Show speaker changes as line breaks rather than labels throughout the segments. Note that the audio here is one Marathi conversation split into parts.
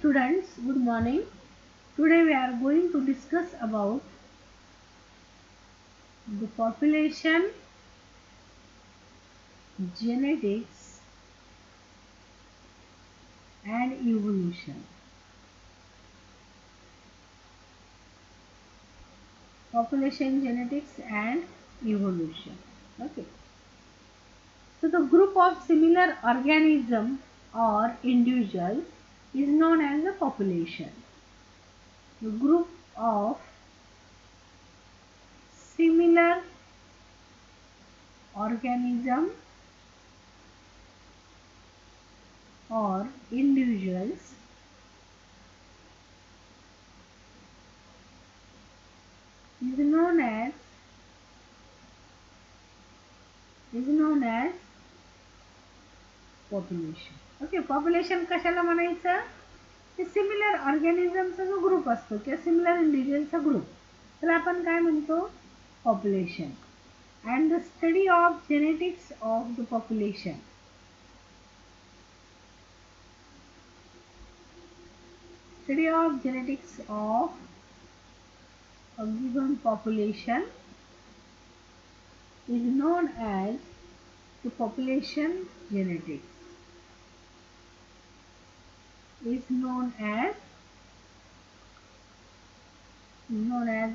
Students, good morning. Today we are going to discuss about the population, genetics and evolution. Population, genetics and evolution. Okay. So the group of similar organism or individuals is known as the population. The group of similar organism or individuals is known as population. Okay, population कशाला म्हणायचं? ते सिमिलर ऑर्गॅनिझमचा जो ग्रुप असतो किंवा सिमिलर इंडिव्हिज्युअलचा ग्रुप त्याला आपण काय म्हणतो? Population. And the study of genetics of the population. Study of genetics of a given population is known as the population genetics. Is known as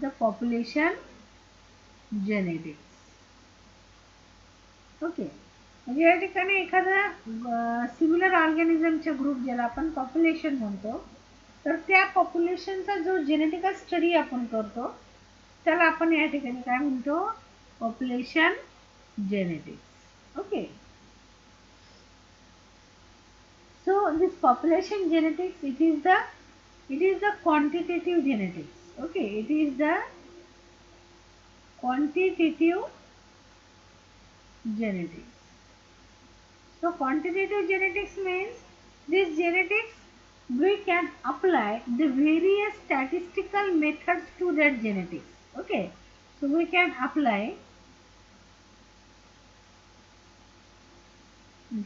the population genetics. Okay, म्हणजे या ठिकाणी एखादा सिमिलर ऑर्गॅनिझमच्या ग्रुप ज्याला आपण पॉप्युलेशन म्हणतो, तर त्या पॉप्युलेशनचा जो जेनेटिकल स्टडी आपण करतो त्याला आपण या ठिकाणी काय म्हणतो? Population genetics. Okay, so this population genetics, it is the quantitative genetics. Okay, it is the quantitative genetics. So quantitative genetics means this genetics we can apply the various statistical methods to that genetics. Okay, so we can apply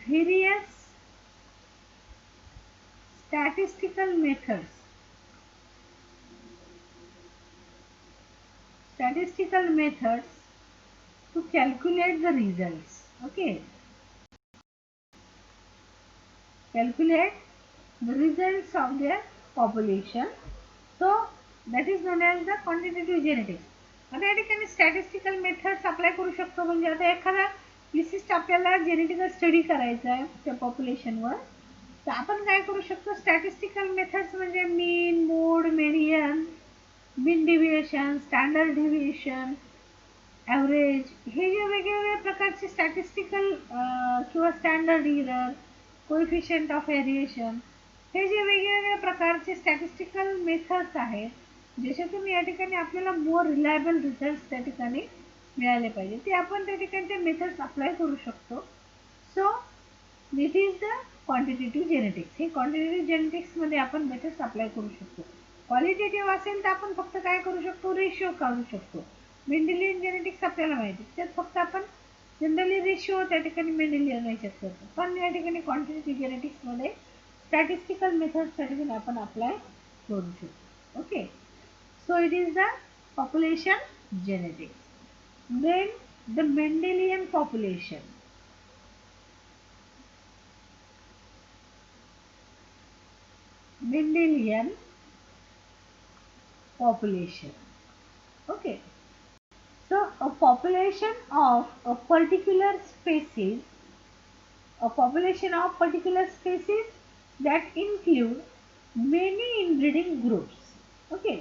various statistical methods to calculate the results. Okay, calculate the results of their population. So that is known as the quantitative genetics. आता या ठिकाणी स्टॅटिस्टिकल मेथड्स अप्लाय करू शकतो. म्हणजे आता एखादा विशिष्ट आपल्याला जेनेटिकल स्टडी करायचा आहे त्या पॉप्युलेशनवर, तर आपण काय करू शकतो? स्टॅटिस्टिकल मेथड्स म्हणजे मीन, मोड, मेडियन, मीन डिव्हिएशन, स्टँडर्ड डिव्हिएशन, ॲव्हरेज, हे जे वेगवेगळ्या प्रकारचे स्टॅटिस्टिकल किंवा standard error, coefficient of variation, हे जे वेगवेगळ्या प्रकारचे स्टॅटिस्टिकल मेथड्स आहेत ज्याच्यातून या ठिकाणी आपल्याला मोर रिलायबल रिझल्ट्स त्या ठिकाणी मिळाले पाहिजे, ते आपण त्या ठिकाणी ते मेथड्स अप्लाय करू शकतो. So this is the quantitative genetics. हे क्वांटिटेटिव्ह जेनेटिक्समध्ये आपण मेथड्स अप्लाय करू शकतो. क्वालिटेटिव्ह असेल तर आपण फक्त काय करू शकतो? रेशिओ काढू शकतो. मेंडेलियन जेनेटिक्स आपल्याला माहिती, त्यात फक्त आपण जनरली रेशिओ त्या ठिकाणी मेंडेलियन याच्यात करतो. पण या ठिकाणी क्वांटिटेटिव्ह जेनेटिक्समध्ये स्टॅटिस्टिकल मेथड्स त्या ठिकाणी आपण अप्लाय करू शकतो. Okay, so it is the population genetics. Then the Mendelian population. Mendelian population. Okay, so a population of a particular species, that include many inbreeding groups. Okay,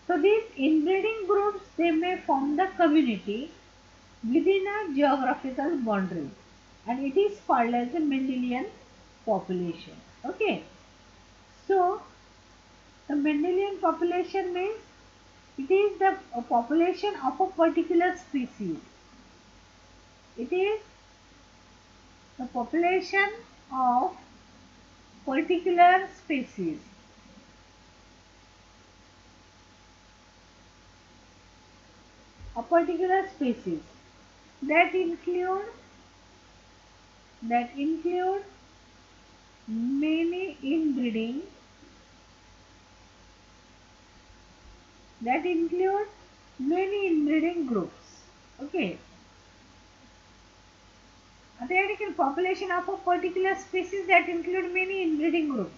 so these inbreeding groups, they may form the community within a geographical boundary, and it is called as the Mendelian population. Okay, so the Mendelian population means it is the population of a particular species. It is the population of particular species. A particular species that include many inbreeding that include many inbreeding groups. Okay. Theoretical population of a particular species that include many inbreeding groups.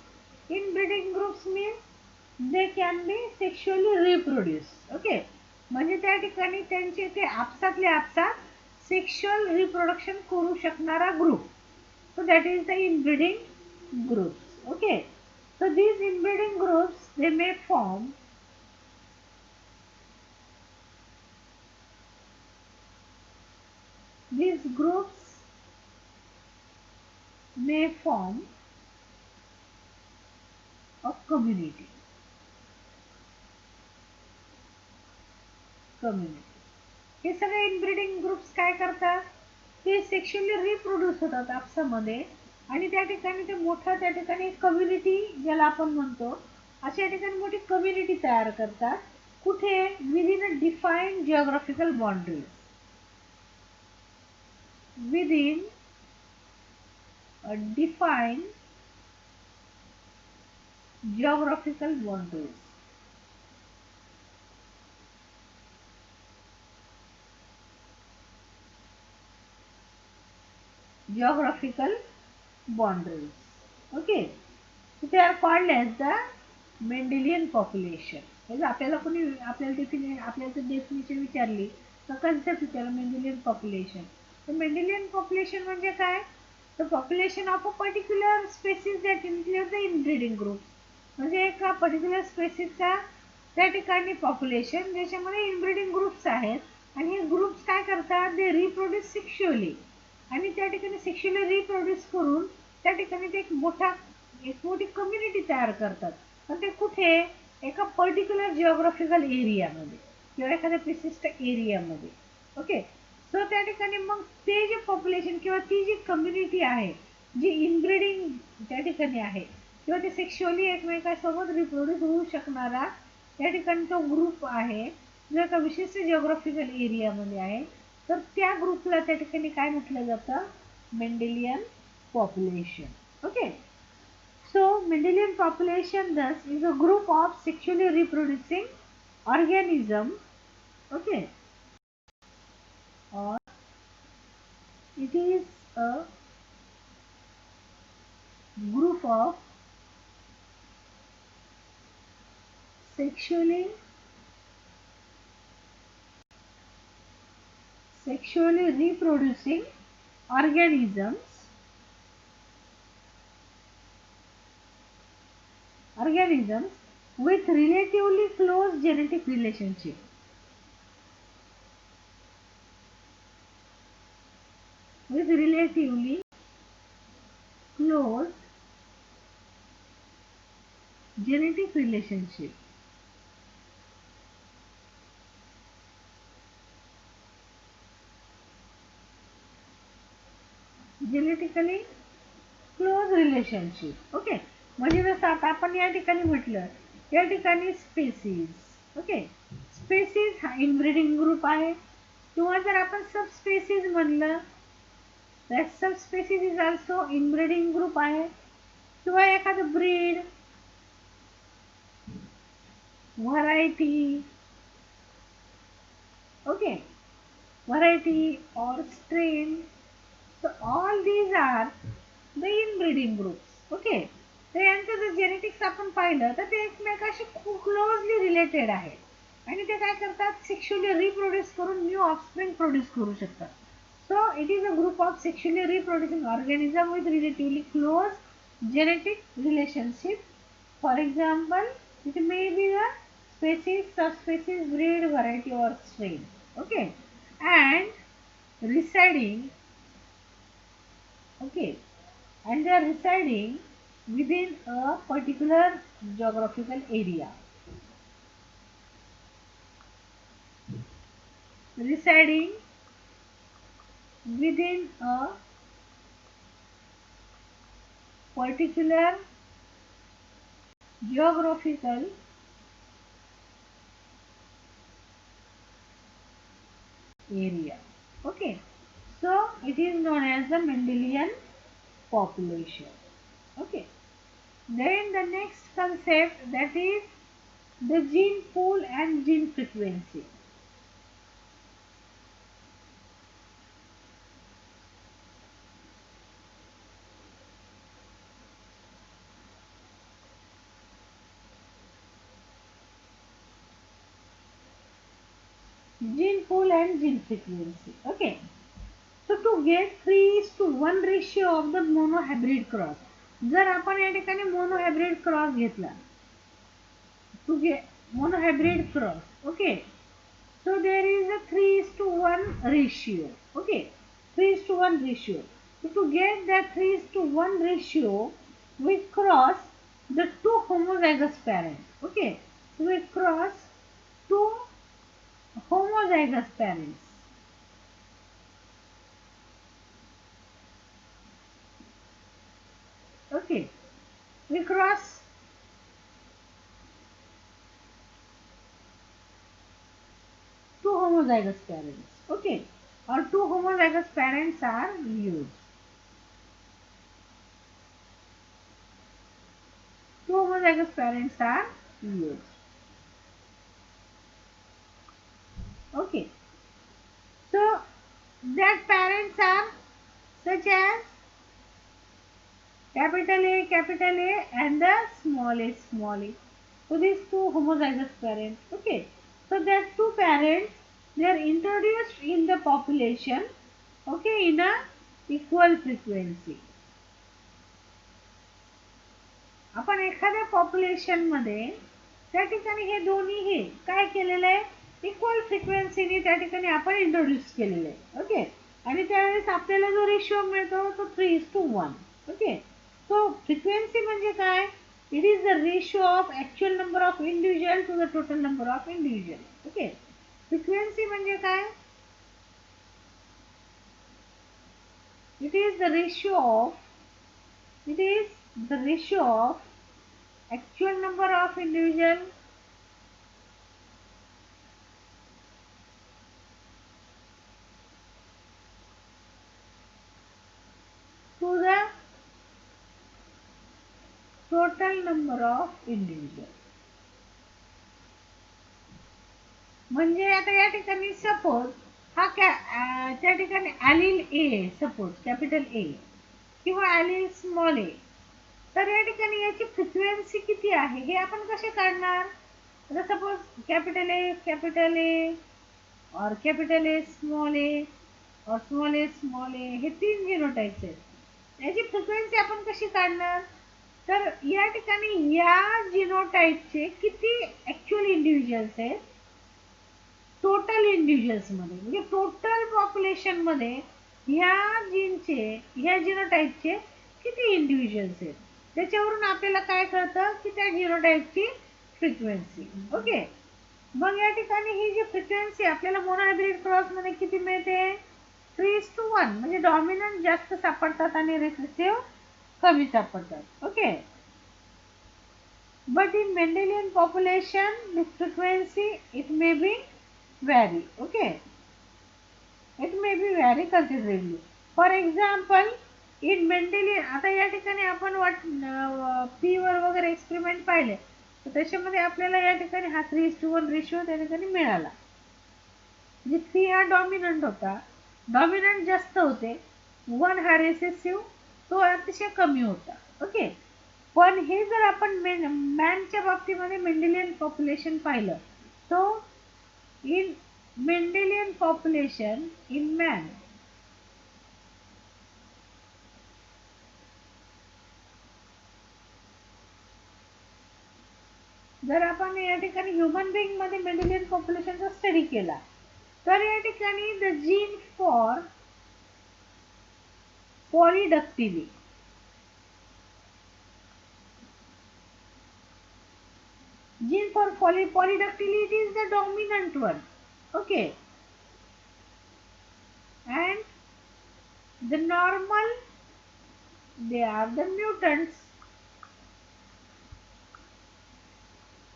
Inbreeding groups means they can be sexually reproduced. Okay. म्हणजे त्या ठिकाणी त्यांचे ते आपसातले आपसात सेक्शुअल रिप्रोडक्शन करू शकणारा group. So that is the inbreeding groups. Okay. So these inbreeding groups they may form these groups may form a community. हे सगळे इनब्रीडिंग ग्रुप्स काय करतात, ते सेक्शुअली रिप्रोड्यूस होतात आपसामध्ये आणि त्या ठिकाणी ते मोठा त्या ठिकाणी कम्युनिटी ज्याला आपण म्हणतो अशा ठिकाणी मोठी कम्युनिटी तयार करतात. कुठे? Within a defined geographical boundaries. Within a defined geographical boundaries. Geographical boundaries. Okay. So they are called as the Mendelian population. आपल्याला कोणी आपल्याला डेफिनेशन विचारली तर कन्सेप्ट विचारला मेंडेलियन पॉप्युलेशन. तर मेंडेलियन पॉप्युलेशन म्हणजे काय? The population of a particular species that include the inbreeding group. म्हणजे एका पर्टिक्युलर स्पेसिसचा त्या ठिकाणी पॉप्युलेशन ज्याच्यामध्ये इनब्रीडिंग ग्रुप्स आहेत आणि हे ग्रुप्स काय करतात, दे रिप्रोड्यूस सेक्शुअली आणि त्या ठिकाणी सेक्शुअली रिप्रोड्यूस करून त्या ठिकाणी ते एक मोठी कम्युनिटी तयार करतात. पण ते कुठे? एका पर्टिक्युलर जिओग्राफिकल एरियामध्ये किंवा एखाद्या विशिष्ट एरियामध्ये. ओके. सो त्या ठिकाणी मग ते जे पॉप्युलेशन किंवा ती जी कम्युनिटी आहे जी इनब्रीडिंग त्या ठिकाणी आहे किंवा ते सेक्शुअली एकमेकांसोबत रिप्रोड्यूस होऊ शकणारा त्या ठिकाणी तो ग्रुप आहे जो एका विशिष्ट जिओग्राफिकल एरियामध्ये आहे, तर त्या ग्रुपला त्या ठिकाणी काय म्हटलं जातं? Mendelian population. Okay. So Mendelian population thus is a group of sexually reproducing organisms. Okay. Or it is a group of sexually reproducing organisms with relatively close genetic relationship. With relatively close genetic relationship. Genetically close relationship. Okay. म्हणजे जसं आता आपण या ठिकाणी म्हटलं या ठिकाणी स्पेसीज. ओके. स्पेसीज हा इनब्रीडिंग ग्रुप आहे किंवा जर आपण सब स्पेसीज म्हणलं तर subspecies is also inbreeding group आहे किंवा एखादं breed, variety. Okay. Variety or strain. So all these are the inbreeding groups. Okay. तर यांचं जर जेनेटिक्स आपण पाहिलं तर ते एकमेकाशी खूप क्लोजली रिलेटेड आहे आणि ते काय करतात, सेक्शुअली रिप्रोड्यूस करून न्यू ऑफस्प्रिंग प्रोड्यूस करू शकतात. So it is a group of sexually reproducing organism with relatively close genetic relationship. For example it may be the species, subspecies, breed, variety or strain. Okay. And residing. Okay. And they are residing within a particular geographical area. Residing within a particular geographical area. Okay. So it is known as the Mendelian population. Okay. Then the next concept, that is the gene pool and gene frequency. Gene pool and gene frequency. Okay. So to get 3:1 ratio of the monohybrid cross. जर आपण या ठिकाणी monohybrid cross घेतला, to get monohybrid cross, okay. So there is a 3:1 ratio, okay. 3:1 ratio. So to get that 3:1 ratio, we cross the two homozygous parents, okay. So we cross two homozygous parents. Okay, we cross two homozygous parents. Okay, or two homozygous parents are used. Two homozygous parents are used. Okay, so that parents are such as capital A and the small a. So these two homozygous parents. Okay, so that two parents, they are introduced in the population, okay, in a equal frequency. आपण एखाद्या पॉप्युलेशन मध्ये त्या ठिकाणी हे दोन्ही काय केलेलं आहे, इक्वल फ्रिक्वेन्सीने त्या ठिकाणी आपण इंट्रोड्यूस केलेलं आहे. ओके, आणि त्यावेळेस आपल्याला जो रेशिओ मिळतो तो 3:1. ओके, सो फ्रिक्वेन्सी म्हणजे काय, it is the ratio of actual number of individual to the total number of individual. Okay, frequency म्हणजे काय, it is the ratio of actual number of individual to the total number of individual. म्हणजे आता या ठिकाणी सपोज हा त्या ठिकाणी ॲलिल ए, सपोज कॅपिटल ए किंवा ॲलिल स्मॉल ए, तर या ठिकाणी याची फ्रिक्वेन्सी किती आहे हे आपण कसे काढणार. आता सपोज कॅपिटल ए और कॅपिटल ए स्मॉल ए और स्मॉल ए हे तीन जिनोटाइप्स आहेत. याची फ्रिक्वेन्सी आपण कशी काढणार, तर या ठिकाणी या जिनोटाइपचे किती ॲक्च्युअल इंडिव्हिज्युअल्स आहेत टोटल इंडिव्हिज्युअल्समध्ये, म्हणजे टोटल पॉप्युलेशनमध्ये ह्या ह्या जिनोटाइपचे किती इंडिव्हिज्युअल्स आहेत, त्याच्यावरून आपल्याला काय कळतं की त्या जिनोटाइपची फ्रिक्वेन्सी. ओके, मग या ठिकाणी ही जी फ्रिक्वेन्सी आपल्याला मोनोहायब्रिड क्रॉसमध्ये किती मिळते, 3:1, म्हणजे डॉमिनंट जास्त सापडतात आणि रिसेसिव्ह कमी सापडतात. Okay, but in Mendelian population the frequency it may be vary. Okay, it may be vary considerably. For example, in Mendelian, आता या ठिकाणी आपण पी वर वगैरे एक्सपेरिमेंट पाहिले तर त्याच्यामध्ये आपल्याला या ठिकाणी हा 3:1 रेशिओ त्या ठिकाणी मिळाला. म्हणजे 3 हा डॉमिनंट होता, डॉमिनंट जास्त होते, 1 हा रेसेसिव्ह तो अतिशय कमी होता. ओके, पण हे जर आपण मॅनच्या बाबतीमध्ये मेंडेलियन पॉप्युलेशन पाहिलं तो in Mendelian population in man, जर आपण या ठिकाणी ह्युमन बिंग मध्ये मेंडेलियन पॉप्युलेशनचा स्टडी केला तर या ठिकाणी the gene for polydactyly, gene for polydactyly, it is the dominant one. Okay, and the normal, they are the mutants.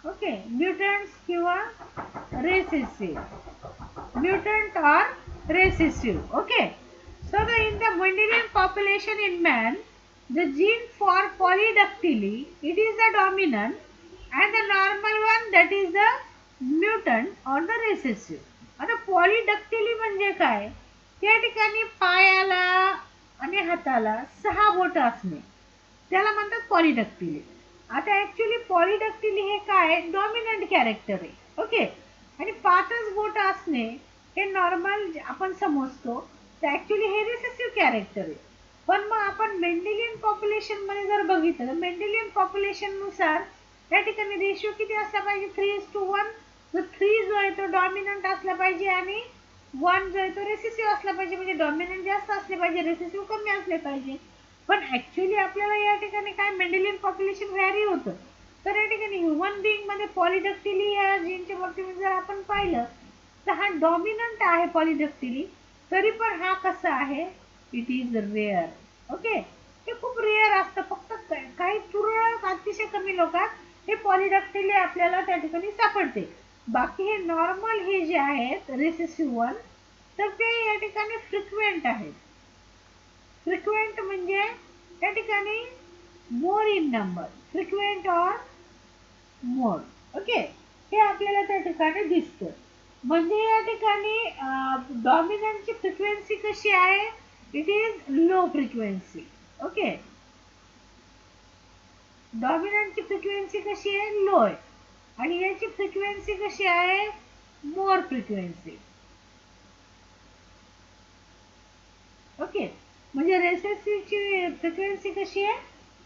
Okay, mutants किंवा recessive, mutant or recessive. Okay, so in the Mendelian population in man, the gene for polydactyly, it is the dominant, and the normal one, that is the mutant or the recessive. आता पॉलीडक्टिली म्हणजे काय? त्या ठिकाणी पायाला आणि हाताला 6 बोट असणे त्याला म्हणतात पॉलीडक्टिली. आता ऍक्च्युली पॉलीडक्टिली हे काय? डॉमिनंट कॅरेक्टर आहे. ओके. आणि 5च बोट असणे हे नॉर्मल आपण समजतो, तर ऍक्च्युली हे रिसेसिव्ह कॅरेक्टर आहे. पण मग आपण मेंडेलियन पॉप्युलेशन मध्ये जर बघितलं तर मेंडेलियन पॉप्युलेशन नुसार त्या ठिकाणी रेशिओ किती असला पाहिजे? 3:1. तर 3 जो आहे तो डॉमिनंट असला पाहिजे आणि 1 जो आहे तो रेसेसिव्ह असला पाहिजे. म्हणजे डॉमिनंट जास्त असले पाहिजे, रेसेसिव्ह कमी असले पाहिजे. पण ऍक्च्युली आपल्याला या ठिकाणी काय मेंडेलियन पॉप्युलेशन व्हॅरी होतं. तर या ठिकाणी ह्युमन बिंग मध्ये पॉलीडक्टिली या जीनच्या बाबतीत जर आपण पाहिलं तर हा डॉमिनंट आहे पॉलीडक्टिली. तरी पण हा कसा आहे? It is rare. ओके. हे खूप रेअर असतं. फक्त काही तुरळक अतिशय कमी लोकात हे पॉलीडक्टिली आपल्याला त्या ठिकाणी सापडते. बाकी हे नॉर्मल हे जे आहेत रेसेसिव्ह वन, तर ते या ठिकाणी फ्रिक्वेंट आहेत. फ्रिक्वेंट म्हणजे त्या ठिकाणी more in number, frequent or more. Okay. हे आपल्याला त्या ठिकाणी दिसतं. म्हणजे या ठिकाणी डॉमिनंटची फ्रिक्वेन्सी कशी आहे? It is low frequency. Okay. डॉमिनंटची फ्रिक्वेन्सी कशी आहे? लो आहे. आणि याची फ्रिक्वेन्सी कशी आहे? More frequency. ओके. म्हणजे रेसेसिव्हची फ्रिक्वेन्सी कशी आहे?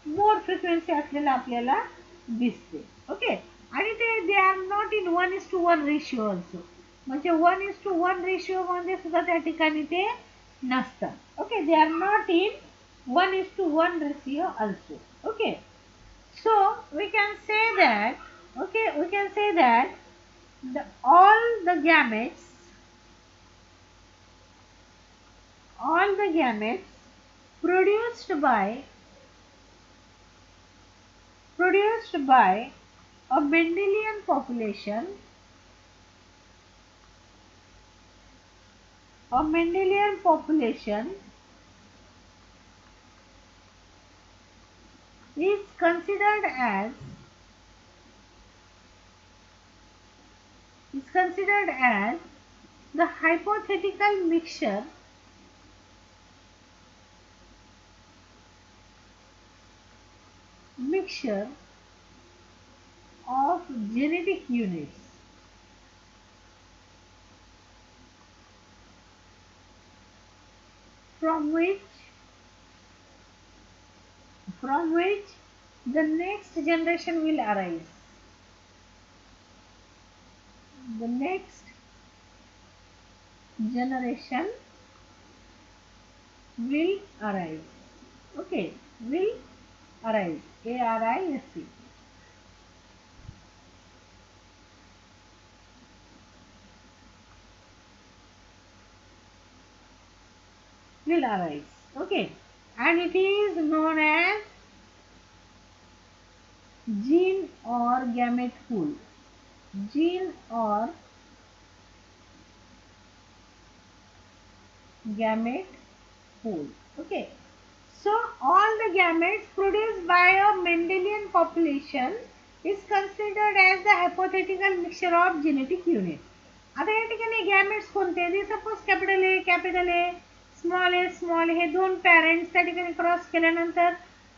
मोर फ्रिक्वेन्सी असलेला आपल्याला दिसते. ओके. आणि ते they are not in 1:1 ratio also. म्हणजे 1:1 रेशिओ मध्ये सुद्धा त्या ठिकाणी ते नसतात. Okay. They are not in 1:1 ratio also. Okay. So we can say that, okay, we can say that all the gametes produced by a Mendelian population is considered as the hypothetical mixture of genetic units from which the next generation will arise. The next generation will arise. Okay, will arise. A-R-I-S-E. Will arise. Okay, and it is known as gene or gamete pool. Gene or gamete pool. Okay. So all the gametes produced by a Mendelian population is considered as the hypothetical mixture of genetic units. आता या ठिकाणी गॅमेट्स कोणते? Suppose capital A, small A हे दोन पॅरेंट्स त्या ठिकाणी क्रॉस केल्यानंतर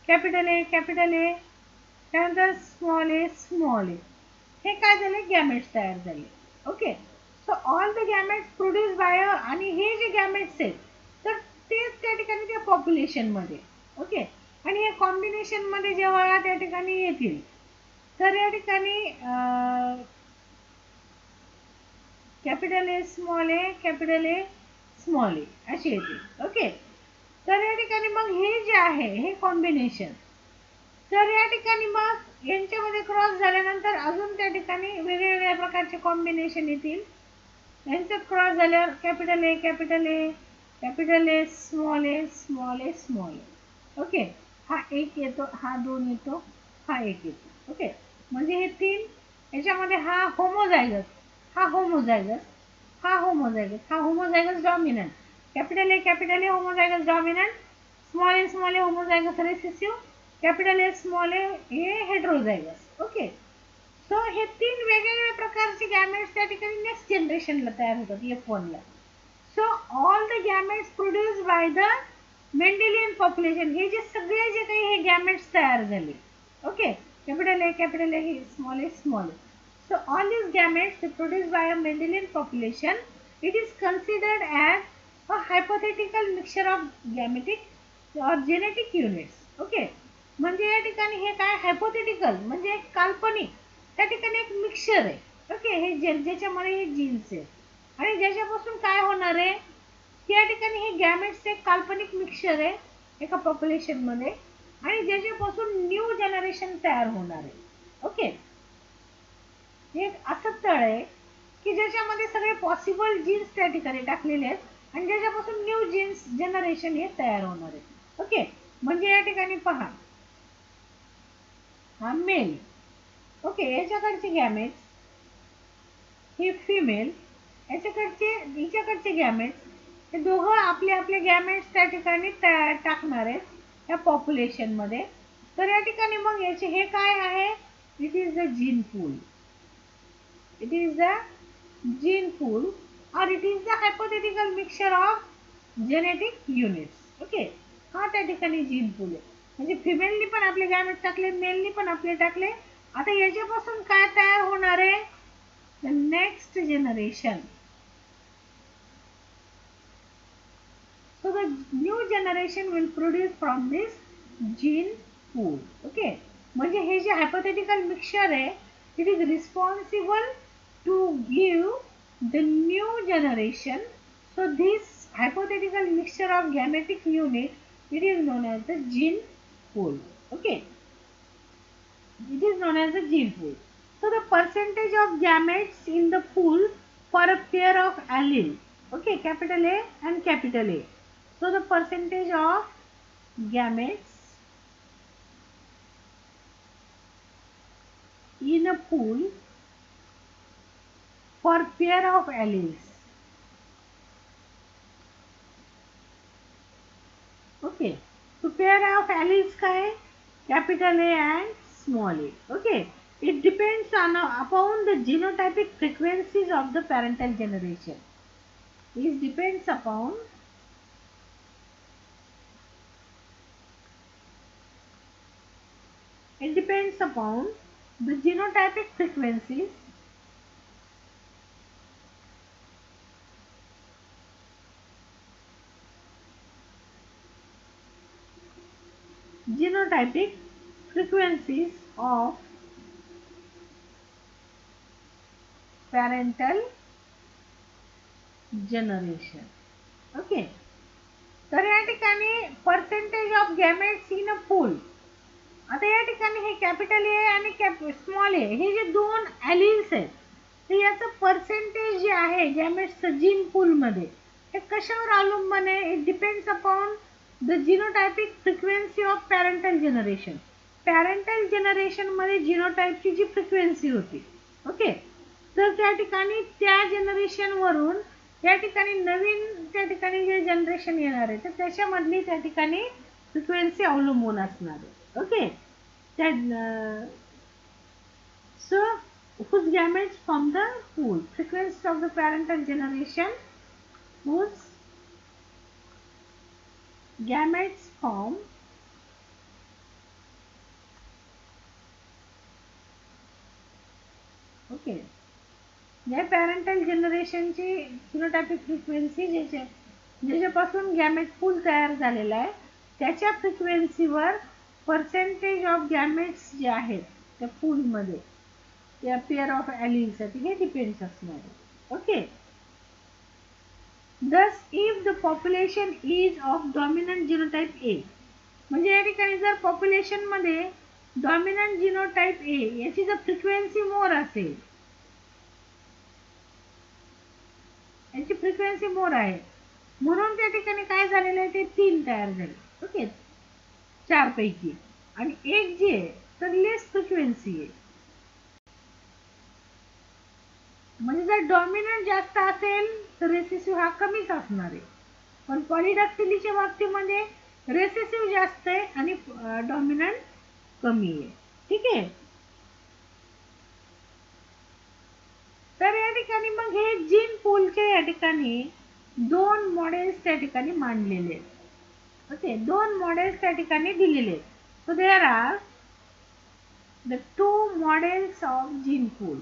कॅपिटल ए, त्यानंतर स्मॉल ए हे काय झाले? गॅमेट्स तयार झाले. Okay. So all the gametes produce by, आणि हे जे गॅमेट्स आहेत तर तेच त्या ठिकाणी त्या पॉप्युलेशन मध्ये. ओके. आणि हे कॉम्बिनेशन मध्ये जेव्हा त्या ठिकाणी येतील तर या ठिकाणी कॅपिटल ए स्मॉल ए अशी येते. ओके. तर या ठिकाणी मग हे जे आहे हे कॉम्बिनेशन, तर या ठिकाणी मग यांच्यामध्ये क्रॉस झाल्यानंतर अजून त्या ठिकाणी वेगवेगळ्या प्रकारचे कॉम्बिनेशन येतील. यांच्यात क्रॉस झाल्यावर capital A small A. Okay. हा एक येतो, हा दोन येतो, हा एक येतो. ओके. म्हणजे हे तीन, याच्यामध्ये हा homozygous dominant. Capital A homozygous dominant, small A homozygous recessive, capital A small A हे हेटेरोझायगस. ओके. हे 3 वेगवेगळ्या प्रकारचे गॅमेट्स त्या ठिकाणी नेक्स्ट जनरेशनला तयार होतात F1 ला. So all the gametes produced by the Mendelian population, हे जे सगळे जे काही हे गॅमेट्स तयार झाले, okay, capital A, small a, small a. So all these gametes produced by a Mendelian population, it is considered as a hypothetical mixture of gametic or genetic units. Okay, म्हणजे या ठिकाणी हे काय हायपोथेटिकल म्हणजे एक काल्पनिक त्या ठिकाणी एक मिक्सचर आहे. ओके, हे ज्याच्यामध्ये हे जीन्स आहेत आणि ज्याच्यापासून काय होणार आहे की या ठिकाणी हे गॅमेट्स एक काल्पनिक मिक्सचर आहे एका पॉप्युलेशन मध्ये आणि ज्याच्यापासून न्यू जनरेशन तयार होणार आहे. ओके, हे असं तळ आहे की ज्याच्यामध्ये सगळे पॉसिबल जीन्स त्या ठिकाणी टाकलेले आहेत आणि ज्याच्यापासून न्यू जीन्स जनरेशन हे तयार होणार आहे. ओके, म्हणजे या ठिकाणी पहा, हा मेल, ओके, याच्याकडचे गॅमेट्स, ही फिमेल, हिच्याकडचे गॅमेट्स, हे दोघं आपले आपले गॅमेट्स त्या ठिकाणी टाकणार आहेत या पॉप्युलेशन मध्ये. तर या ठिकाणी मग याचे हे काय आहे, it is the gene pool, it is the gene pool or it is the hypothetical mixture of genetic units. Okay, हा त्या ठिकाणी जीन पूल आहे, म्हणजे फिमेलनी पण आपले गॅमेट टाकले, मेलनी पण आपले टाकले. आता याच्यापासून काय तयार होणार आहे, the next generation. So the new generation will produce from this gene pool. Okay, म्हणजे हे जे hypothetical mixture आहे, it is responsible to give the new generation. So this hypothetical mixture of gametic unit, it is known as the gene pool. Okay, it is known as the gene pool. So the percentage of gametes in the pool for a pair of allele, okay, capital A and capital A. So the percentage of gametes in a pool for pair of alleles. Okay, so pair of alleles का है, capital A and small a. Okay, it depends upon the genotypic frequencies of the parental generation. It depends upon the genotypic frequencies of parental generation. Okay, तर या ठिकाणी पर्सेंटेज ऑफ गॅमेट्स इन अ पूल. आता या ठिकाणी हे कॅपिटल ए आणि स्मॉल ए हे जे दोन ॲलिल्स आहेत, तर याचं पर्सेंटेज जे आहे गॅमेट्सचं जीन पूल मध्ये हे कशावर अवलंबून आहे, it depends upon the genotypic frequency of parental generation. Parental generation मध्ये जिनोटाइपची जी फ्रिक्वेन्सी होती, ओके, तर त्या ठिकाणी त्या जनरेशन वरून या ठिकाणी नवीन त्या ठिकाणी जे जनरेशन येणार आहे तर त्याच्यामधली त्या ठिकाणी फ्रिक्वेन्सी अवलंबून असणार आहे. Okay, so whose gametes from the pool, frequency of the parental generation, whose gametes from okay, या पॅरेंटल जनरेशनची फिनोटायपिक फ्रिक्वेन्सी ज्याच्यापासून गॅमेट पूल तयार झालेला आहे त्याच्या फ्रिक्वेन्सीवर पर्सेंटेज ऑफ गॅमेट्स जे आहेत त्या पूलमध्ये या पेअर ऑफ ॲलिलसाठी हे डिपेंड्स असणार आहे. Okay, thus if the population is of dominant genotype A, म्हणजे या ठिकाणी जर पॉप्युलेशन मध्ये डॉमिनंट जीनोटाइप ए याची जर फ्रिक्वेन्सी मोर असेल, याची फ्रिक्वेन्सी मोर आहे म्हणून त्या ठिकाणी काय झालेलं आहे ते 3 तयार झाले. ओके, 4 पैकी आणि एक जे तर लेस फ्रिक्वेन्सी आहे, म्हणजे जर डॉमिनंट जास्त असेल तर रेसेसिव्ह हा कमीच असणार आहे. पण पॉलिडॅक्टिलीच्या बाबतीमध्ये रेसेसिव्ह जास्त आहे आणि डॉमिनंट कमी आहे. ठीक आहे, ठिकाणी मग हे जीन पूलचे या ठिकाणी दोन मॉडेल्स त्या ठिकाणी मांडलेले आहेत. ओके, दोन मॉडेल्स त्या ठिकाणी दिलेले आहेत. So there are the two models of gene pool.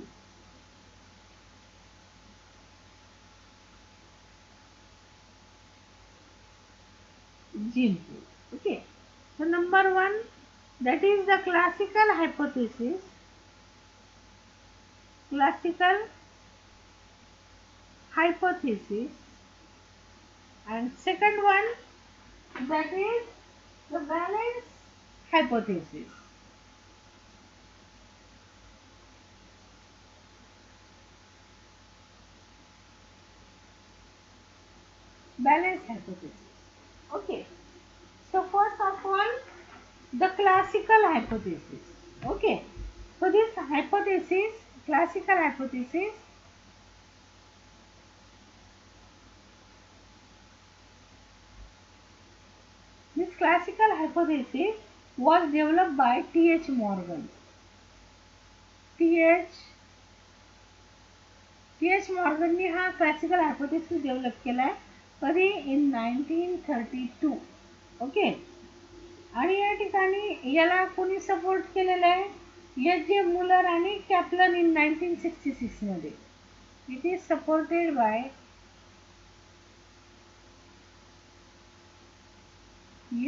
Gene pool. Okay. So number one, that is the classical hypothesis. Classical hypothesis. And second one, that is the Valence hypothesis. Valence hypothesis. Okay. So first of all, the classical hypothesis. Okay. So this hypothesis, classical hypothesis, this classical hypothesis was developed by T.H. Morgan. T.H. Morgan ने हा क्लासिकल हायपोथेसिस डेव्हलप केलाय. कधी? इन 1932. ओके. आणि या ठिकाणी याला कोणी सपोर्ट केलेलं आहे? एच.जे. मुलर आणि कॅप्लन इन 1966 मध्ये. It is supported by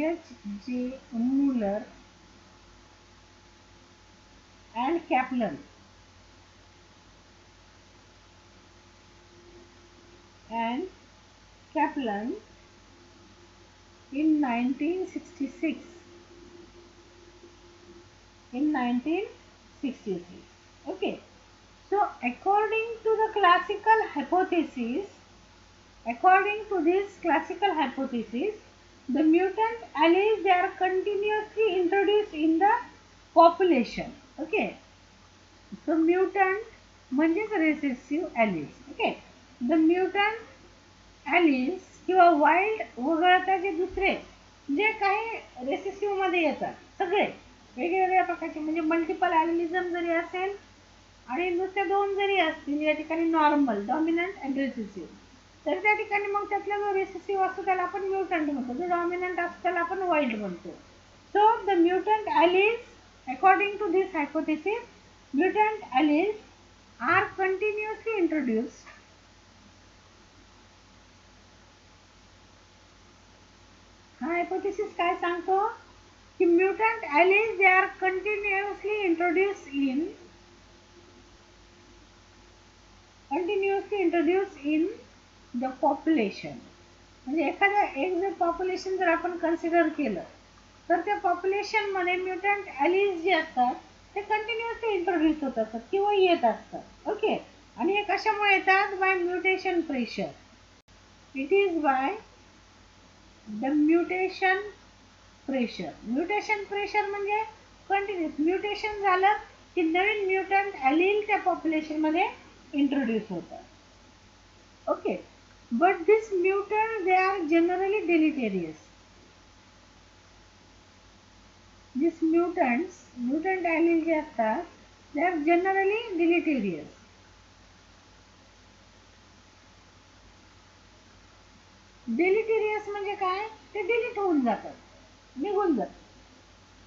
H J. Muller and Kaplan in 1966. Okay. So according to the classical hypothesis, according to this classical hypothesis, the mutant alleles, they are continuously introduced in the population. Okay. So mutant म्हणजेच recessive alleles. Okay. The mutant alleles किंवा वाईल्ड वगळता जे दुसरे जे काही रेसेसिव्ह मध्ये येतात सगळे वेगवेगळ्या प्रकारचे, म्हणजे मल्टिपल ॲलिलिझम जरी असेल आणि नुसते दोन जरी असतील या ठिकाणी नॉर्मल, डॉमिनंट अँड रेसेसिव्ह, तर त्या ठिकाणी मग त्यातला जो रेसेसिव्ह असतो त्याला आपण म्युटंट म्हणतो, जो डॉमिनंट असतो त्याला आपण वाईल्ड म्हणतो. So the mutant alleles, according to this hypothesis, mutant alleles are continuously introduced. हा हायपोथेसिस काय सांगतो की mutant alleles they are continuously introduced in the population. म्हणजे एखाद्या एक जर पॉप्युलेशन जर आपण कन्सिडर केलं तर त्या पॉप्युलेशन मध्ये म्युटंट ॲलिल्स जे असतात ते कंटिन्युअसली इंट्रोड्यूस होत असतात किंवा येत असतात. ओके. आणि हे कशामुळे येतात? By mutation pressure. It is by the mutation pressure. Mutation pressure म्हणजे कंटिन्युअस म्युटेशन झालं की नवीन म्युटंट ॲलिल त्या पॉप्युलेशन मध्ये इंट्रोड्यूस होतात. Okay. But this mutant they are generally deleterious. This mutant allele जे असतात दे आर जनरली डिलिटेरियस. डिलिटेरियस म्हणजे काय? ते डिलीट होऊन जातात, निघून जातात.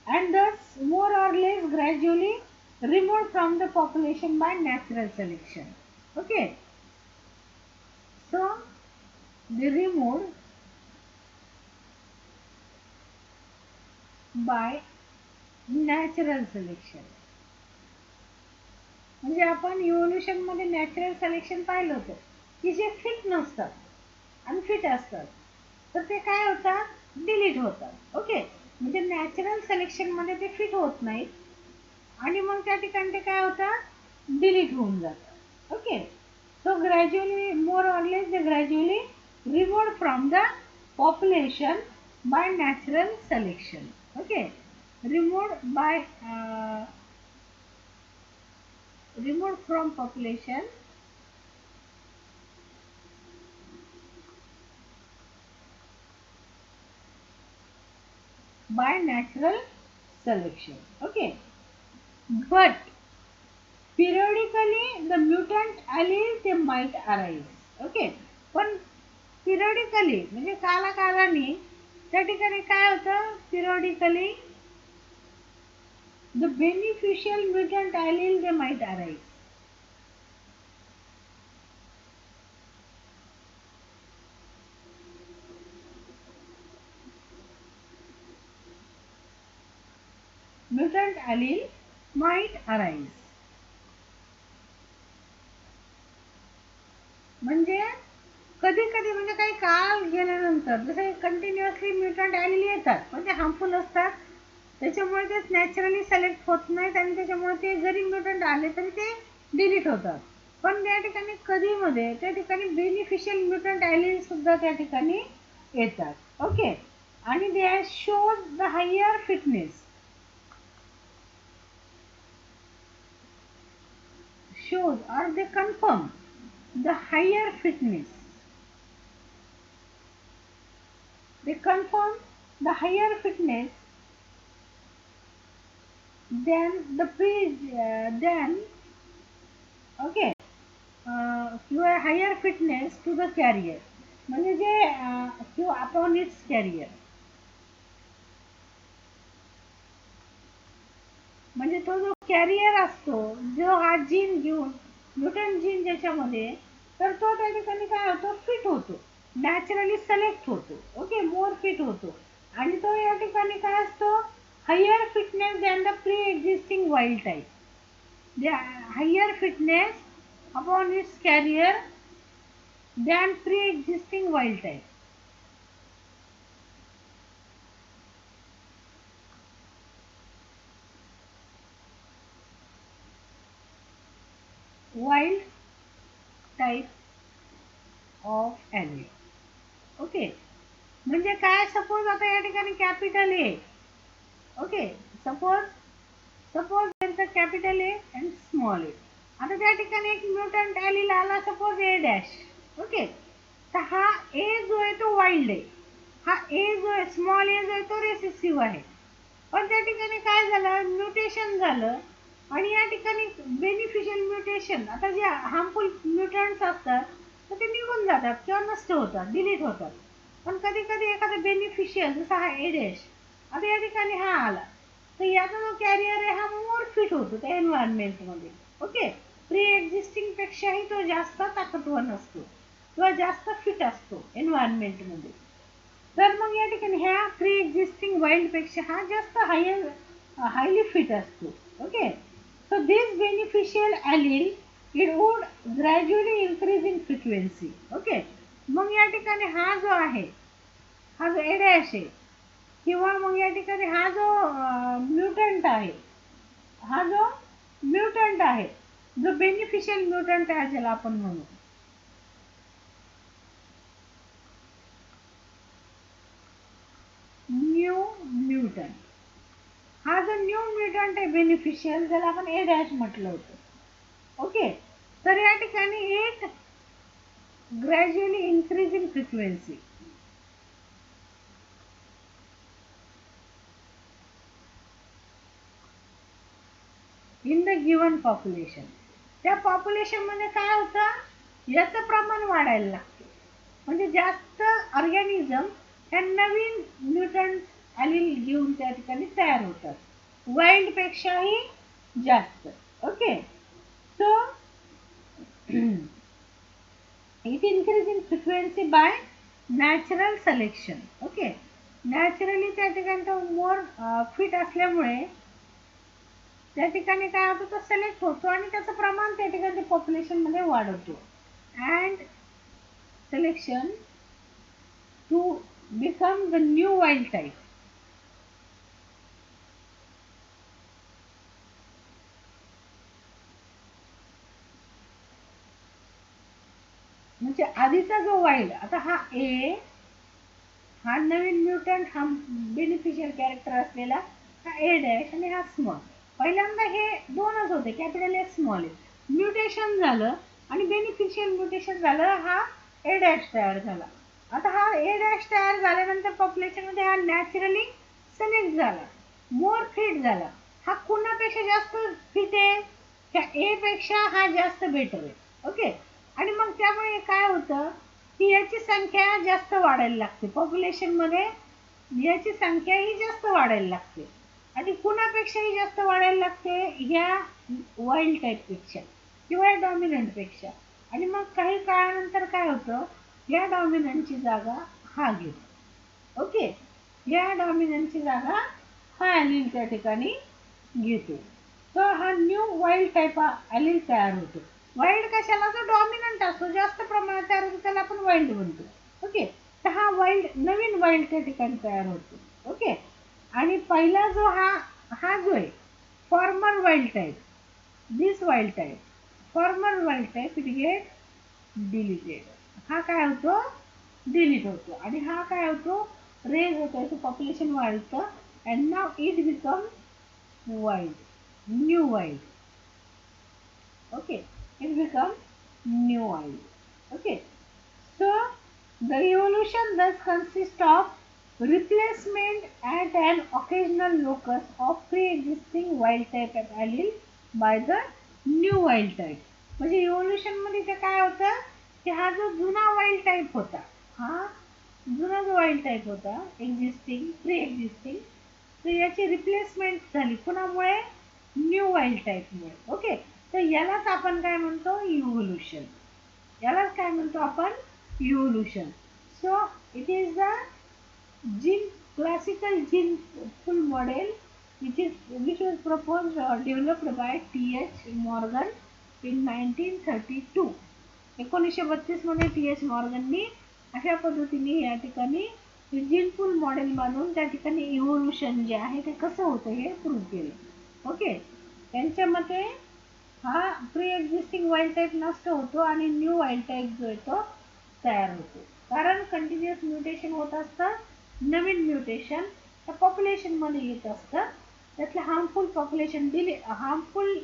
And thus more or less gradually removed from the population by natural selection. Okay. So they removed by natural selection. म्हणजे आपण इव्होल्युशन मध्ये नॅचरल सिलेक्शन पाहिलं होतं की जे फिट नसतात, अनफिट असतात, तर ते काय होतात? डिलीट होतात. ओके. म्हणजे नॅचरल सिलेक्शन मध्ये ते फिट होत नाहीत आणि मग त्या ठिकाणी ते काय होतात? डिलीट होऊन जातात. Okay. So gradually more or less they gradually removed from the population bye natural selection. Okay. removed from population by natural selection. Okay. But periodic periodically the mutant allele they might arise. Okay, पण पिरियडिकली म्हणजे कालाकालाने त्या ठिकाणी काय होतं, periodically the beneficial mutant allele they might arise. Mutant allele might arise. म्हणजे कधी कधी म्हणजे काही काळ गेल्यानंतर जसे कंटिन्युअसली म्युटंट ॲलील येतात पण ते हार्मफुल असतात, त्याच्यामुळे ते नॅचरली सिलेक्ट होत नाहीत आणि त्याच्यामुळे ते जरी म्युटंट आले तरी ते डिलीट होतात. पण त्या ठिकाणी कधी मध्ये त्या ठिकाणी बेनिफिशियल म्युटंट ॲलील सुद्धा त्या ठिकाणी येतात. ओके, आणि they shows the higher fitness, shows or they confirm the higher fitness. They confirm the higher fitness than the than okay किंवा higher fitness to the carrier, म्हणजे जे किंवा upon its carrier, म्हणजे तो जो कॅरियर असतो जो हा जीन घेऊन म्युटंट जीन ज्याच्यामध्ये, तर तो त्या ठिकाणी काय होतो, फिट होतो, नॅचरली सिलेक्ट होतो. ओके, मोर फिट होतो आणि तो या ठिकाणी काय असतो, higher fitness than the pre existing wild type. The higher fitness upon its carrier than pre-existing wild type. Wild type of allele. Okay, म्हणजे काय, सपोज आता या ठिकाणी कॅपिटल ए, ओके, सपोज त्यांचं कॅपिटल ए अँड स्मॉल ए. आता त्या ठिकाणी एक म्युटंट ॲलील आला, सपोज ए डॅश. ओके, तर हा ए जो आहे तो वाईल्ड आहे, हा ए जो आहे स्मॉल ए जो आहे तो रेसेसिव्ह आहे. पण त्या ठिकाणी काय झालं, म्युटेशन झालं आणि या ठिकाणी बेनिफिशियल म्युटेशन, आता जे हार्मफुल म्युटंट्स असतात तर ते निघून जातात किंवा नष्ट होतात, डिलीट होतात. पण कधी कधी एखादा बेनिफिशियल जसा हा ए डॅश, आता या ठिकाणी हा आला तर याचा जो कॅरियर आहे हा मोर फिट होतो त्या एन्व्हायरमेंटमध्ये. ओके, प्री एक्झिस्टिंग पेक्षाही तो जास्त ताकदवर नसतो किंवा जास्त फिट असतो एन्व्हायरमेंटमध्ये. तर मग या ठिकाणी ह्या प्री एक्झिस्टिंग वाईल्ड पेक्षा हा जास्त हायली फिट असतो. Okay, so this beneficial allele it would gradually increase in frequency. Okay, मग या ठिकाणी हा जो आहे, हा जो ए डॅश आहे किंवा मग या ठिकाणी हा जो म्युटंट आहे, हा जो म्युटंट आहे, जो बेनिफिशियल म्युटंट आहे ज्याला आपण म्हणू, न्यू म्युटंट, हा जो न्यू म्युटंट आहे बेनिफिशियल ज्याला आपण ए डॅश म्हटलं होतं. ओके, तर या ठिकाणी it gradually increase in frequency. In the given population, त्या पॉप्युलेशनमध्ये काय होतं, याचं प्रमाण वाढायला लागतं. म्हणजे जास्त ऑर्गॅनिझम ह्या नवीन म्युटंट ॲलील घेऊन त्या ठिकाणी तयार होतात, वाईल्ड पेक्षाही जास्त. Okay, so it increase in frequency by natural selection. Okay, naturally त्या ठिकाणी तो मोर फिट असल्यामुळे त्या ठिकाणी काय होतं, तो सिलेक्ट होतो आणि त्याचं प्रमाण त्या ठिकाणी पॉप्युलेशनमध्ये वाढवतो. And selection to become the new wild type. म्हणजे आधीचा जो वाईल्ड, आता हा ए, हा नवीन म्युटंट, हा बेनिफिशियल कॅरेक्टर असलेला हा ए डॅश आणि हा स्मॉल. पहिल्यांदा हे दोनच होते, capital A small A. Mutation झालं आणि बेनिफिशियल म्युटेशन झालं, हा ए डॅश तयार झाला. आता हा ए डॅश तयार झाल्यानंतर पॉप्युलेशनमध्ये हा नॅचरली सिलेक्ट झाला, मोर फिट झाला. हा कुणापेक्षा जास्त फिट आहे, त्या ए पेक्षा हा जास्त बेटर आहे. ओके. आणि मग त्यामुळे काय होतं की याची संख्या जास्त वाढायला लागते पॉप्युलेशनमध्ये. याची संख्या ही जास्त वाढायला लागते आणि कुणापेक्षाही जास्त वाढायला लागते ह्या वाईल्ड टाईपपेक्षा किंवा डॉमिनंटपेक्षा. आणि मग काही काळानंतर काय होतं या डॉमिनंटची जागा हा घेतो. ओके. या डॉमिनंटची जागा हा ॲलील त्या ठिकाणी घेतो. तर हा न्यू वाईल्ड टाईप ॲलील तयार होतो. वाईल्ड कशाला जो डॉमिनंट असतो जास्त प्रमाणात तयार होतो त्याला आपण वाईल्ड म्हणतो. ओके. तर हा वाईल्ड नवीन वाईल्ड त्या ठिकाणी तयार होतो. ओके. आणि पहिला जो हा हा जो आहे farmer wild type, this wild type, farmer wild type it get deleted. हा काय होतो डिलीट होतो आणि हा काय होतो रेज होतो. याचं पॉप्युलेशन वाढतं and now it become wild, new wild. Okay, it becomes new wild. Okay, so the evolution thus consists of replacement at an occasional locus of pre-existing wild type allele by the new wild type. म्हणजे इव्होल्युशन मध्ये ते काय होतं की हा जो जुना वाईल्ड टाईप होता, हा जुना जो वाईल्ड टाईप होता एक्झिस्टिंग प्री एक्झिस्टिंग, तर याची रिप्लेसमेंट झाली कुणामुळे न्यू वाईल्ड टाईपमुळे. ओके. तर यालाच आपण काय म्हणतो इव्होल्युशन. यालाच काय म्हणतो आपण evolution. So it is the gene classical gene full model which was proposed or developed by T.H. Morgan in 1932. 1932 मध्ये टी.एच. मॉर्गननी अशा पद्धतीने या ठिकाणी जीनफुल मॉडेल बांधून त्या ठिकाणी इव्होल्युशन जे आहे ते कसं होतं हे प्रूव्ह केलं. ओके. त्यांच्या मते हा प्री एक्झिस्टिंग वाईल्ड टाईप नष्ट होतो आणि न्यू वाईल्ड टाईप जो आहे तो तयार होतो. कारण कंटिन्युअस म्युटेशन होत असतं. नवीन म्युटेशन त्या पॉप्युलेशनमध्ये येत असतं. त्यातलं हार्मफुल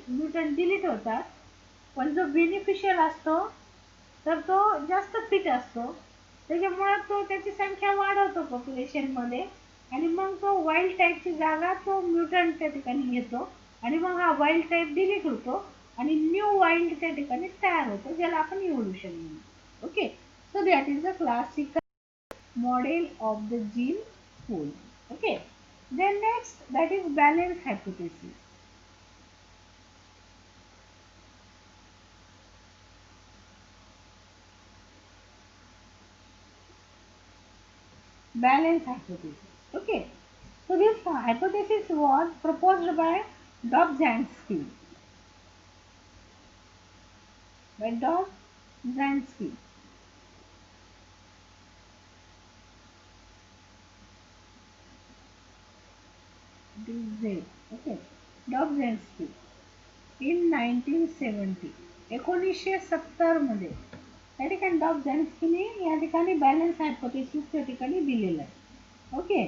म्युटंट डिलीट होतात. पण जो बेनिफिशियल असतो तर तो जास्त फिट असतो. त्याच्यामुळे तो त्याची संख्या वाढवतो पॉप्युलेशनमध्ये आणि मग तो वाईल्ड टाईपची जागा तो म्युटंट त्या ठिकाणी घेतो आणि मग हा वाईल्ड टाईप डिलीट होतो आणि न्यू वाईल्ड त्या ठिकाणी तयार होतो ज्याला आपण इव्होल्युशन म्हणतो. Okay. So that is the classical model of the gene pool. Okay. Then next that is balance hypothesis. Balance hypothesis. Okay. So this hypothesis was proposed by Dobzhansky. By Dobzhansky. Okay. Dobzhansky in 1970. 1970 मध्ये त्या ठिकाणी डॉबझान्स्कीने या ठिकाणी बॅलन्स हायपोथेसिस त्या ठिकाणी दिलेला आहे. Okay.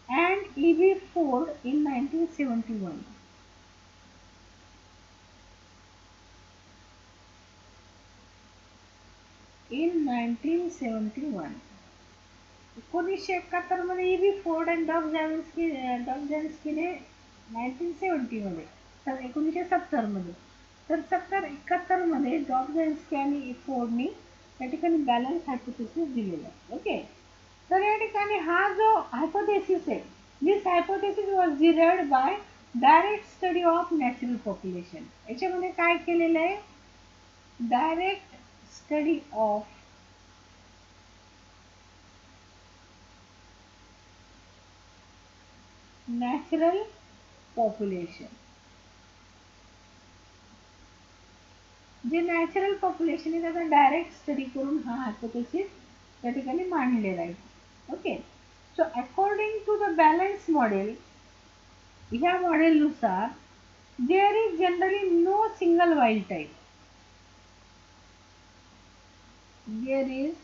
And E.B. Ford in 1971. In 1971. 1971 मध्ये E.B. फोर्ड आणि डॉबझान्स्कीने 1970 मध्ये. तर 1970 मध्ये. तर 71 मध्ये डॉबझान्स्की आणि फोर्डनी त्या ठिकाणी बॅलन्स हायपोथेसिस दिलेला आहे. ओके. तर या ठिकाणी हा जो हायपोथेसिस आहे this hypothesis was derived by direct study of natural population. याच्यामध्ये काय केलेलं आहे direct study of natural population. जे नॅचरल पॉप्युलेशन आहे त्याचा डायरेक्ट स्टडी करून हा हायपोथेसिस त्या ठिकाणी मांडलेला आहे. Okay. So according to the balance model, ह्या मॉडेलनुसार there is generally no single wild type. There is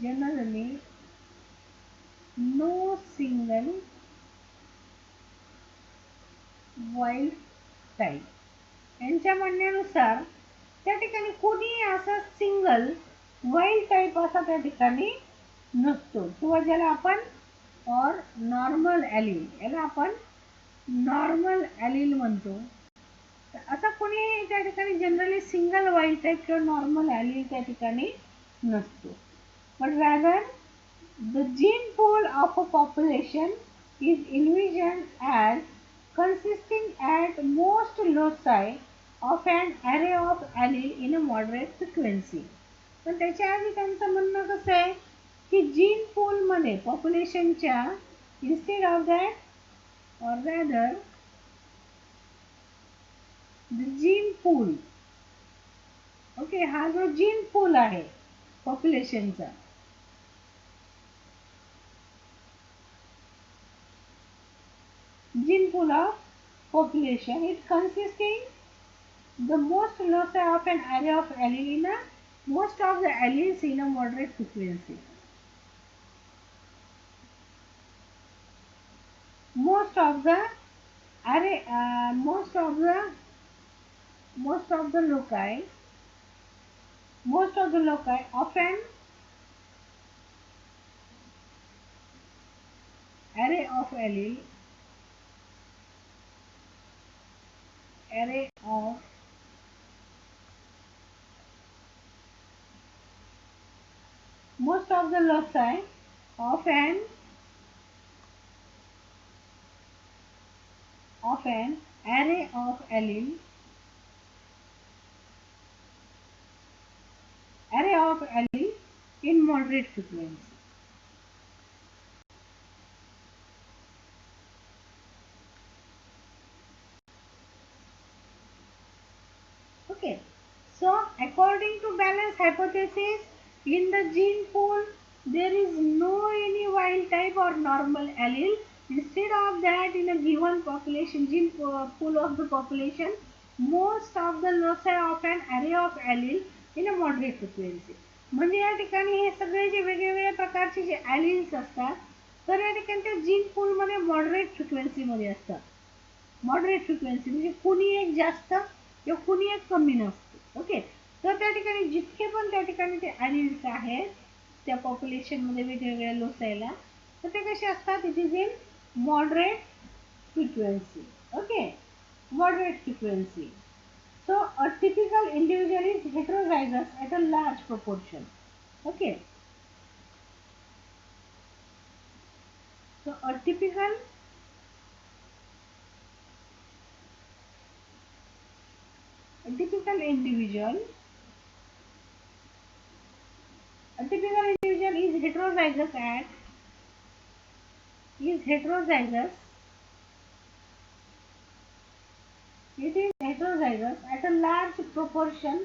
generally no single wild type. यांच्या म्हणण्यानुसार त्या ठिकाणी कोणी असा सिंगल वाईल्ड टाईप असा त्या ठिकाणी नसतो किंवा ज्याला आपण और नॉर्मल ॲलील याला आपण नॉर्मल ॲलील म्हणतो. आता कोणी त्या ठिकाणी जनरली सिंगल वाईल्ड टाईप किंवा नॉर्मल ॲलील त्या ठिकाणी नसतो. But rather the gene pool of a population is envisioned as consisting at most loci of an array of allele in a moderate frequency. पण त्याच्या आधी त्यांचं म्हणणं कसं आहे की जीन पूल मध्ये पॉप्युलेशनच्या इन्स्टेड ऑफ दॅट और rather the gene pool, okay, हा जो जीन पूल आहे पॉप्युलेशनचा, gene pool of population, it consisting the most loci of an array of allele in a most of the alleles in a moderate frequency. Most of the array, most of the loci, most of the loci of an array of allele, array of most of the loci of an array of allele, array of allele in moderate frequency. Okay, so according to balance hypothesis, in the gene pool there is no any wild type or normal allele. Instead of that, in a given population, gene pool of the population, most of the loci of an array of allele in a moderate frequency. म्हणजे या ठिकाणी हे सगळे जे वेगवेगळ्या प्रकारचे जे ॲलिल्स असतात तर या ठिकाणी ते जीन पूल मध्ये मॉडरेट फ्रिक्वेन्सी मध्ये असतात. मॉडरेट फ्रिक्वेन्सी म्हणजे कुणी एक जास्त किंवा कुणी एक कमी नसतं. ओके, तर त्या ठिकाणी जितके पण त्या ठिकाणी ते ॲलिल्स आहेत त्या पॉप्युलेशन मध्ये वेगवेगळ्या लोसायला, तर ते कसे असतात, it is in moderate frequency. Okay, moderate frequency. So a typical individual is heterozygous at a large proportion. Okay. So a typical individual, a typical individual is heterozygous at is heterozygous it is heterozygous at a large proportion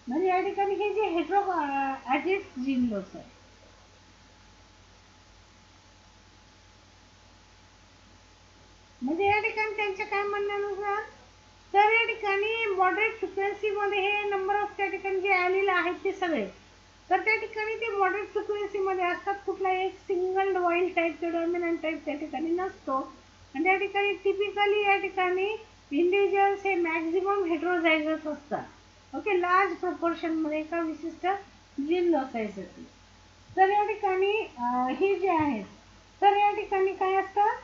म्हणजे या ठिकाणी हे जे हेटेरोॲजिट्स जीन लोस आहे, म्हणजे या ठिकाणी त्यांच्या काय म्हणण्यानुसार तर या ठिकाणी मॉडरेट फ्रिक्वेन्सी मध्ये हे नंबर ऑफ त्या ठिकाणी जे आलेले आहेत ते सगळे तर त्या ठिकाणी ते मॉडरेट फ्रिक्वेन्सी मध्ये असतात. कुठला एक सिंगल वाईल्ड टाईप किंवा डॉमिनंट टाईप त्या ठिकाणी नसतो. आणि त्या ठिकाणी टिपिकली या ठिकाणी इंडिव्हिज्युअल्स हे मॅक्झिमम हेटेरोझायगस असतात. ओके, लार्ज प्रोपोर्शन मध्ये एका विशिष्ट जीन लॉसायसाठी. तर या ठिकाणी हे जे आहेत तर या ठिकाणी काय असतात,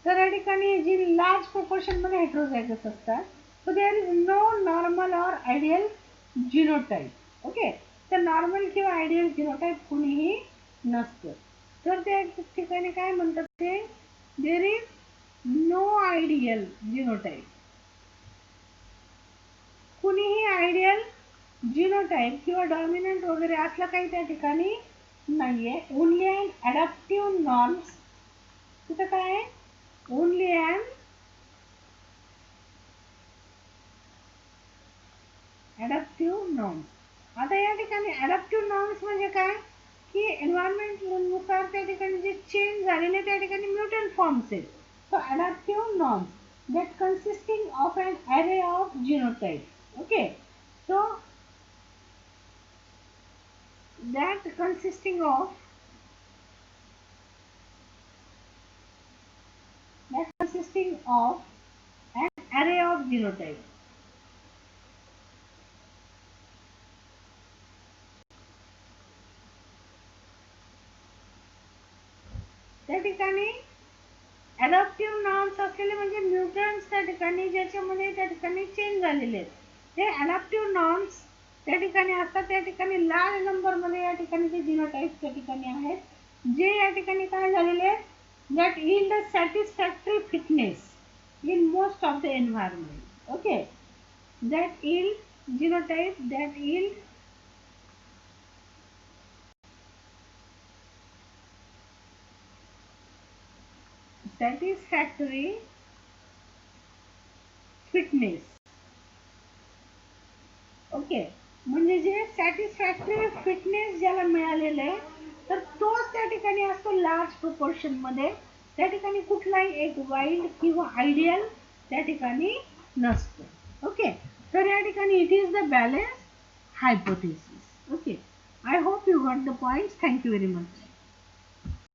तर या ठिकाणी जी लार्ज प्रोपोर्शन मध्ये हेटेरोझायगस असतात. So there is no normal or ideal genotype. Okay, तर नॉर्मल किंवा आयडियल जिनोटाइप कुणीही नसतं. तर त्या ठिकाणी काय म्हणतात ते, there is no ideal genotype, कुणीही आयडियल जिनोटाइप किंवा डॉमिनंट वगैरे असलं काही त्या ठिकाणी नाहीये. ओनली अँड अडॅप्टिव्ह नॉर्म्स, तिथं काय आहे, ओनली अँड अडॅप्टिव्ह नॉर्म्स. आता या ठिकाणी अडॅप्टिव्ह नॉर्म्स म्हणजे काय की एन्व्हायरमेंट नुसार त्या ठिकाणी जे चेंज झालेले त्या ठिकाणी म्युटंट फॉर्म्स आहेत. So adaptive norms that consisting of an array of genotype. Okay, so that consisting of an array of genotype. ठिकाणी ॲडॉप्टिव्ह नॉर्म्स असलेले म्हणजे म्युटंट्स त्या ठिकाणी ज्याच्यामध्ये त्या ठिकाणी चेंज झालेले आहेत, ते ॲडॉप्टिव्ह नॉर्म्स त्या ठिकाणी असतात. त्या ठिकाणी लार्ज नंबरमध्ये या ठिकाणी जे जिनोटाइप्स त्या ठिकाणी आहेत, जे या ठिकाणी काय झालेले आहेत, that yield a satisfactory fitness in most of the environment. Okay, that yield genotype that yield satisfactory fitness. Okay, म्हणजे जे सॅटिस्फॅक्टरी फिटनेस ज्याला मिळालेलं आहे, तर तोच त्या ठिकाणी असतो लार्ज प्रोपोर्शन मध्ये. त्या ठिकाणी कुठलाही एक वाईल्ड किंवा आयडियल त्या ठिकाणी नसतो. ओके, तर या ठिकाणी it is the balance hypothesis. Okay, I hope you got the points. Thank you very much.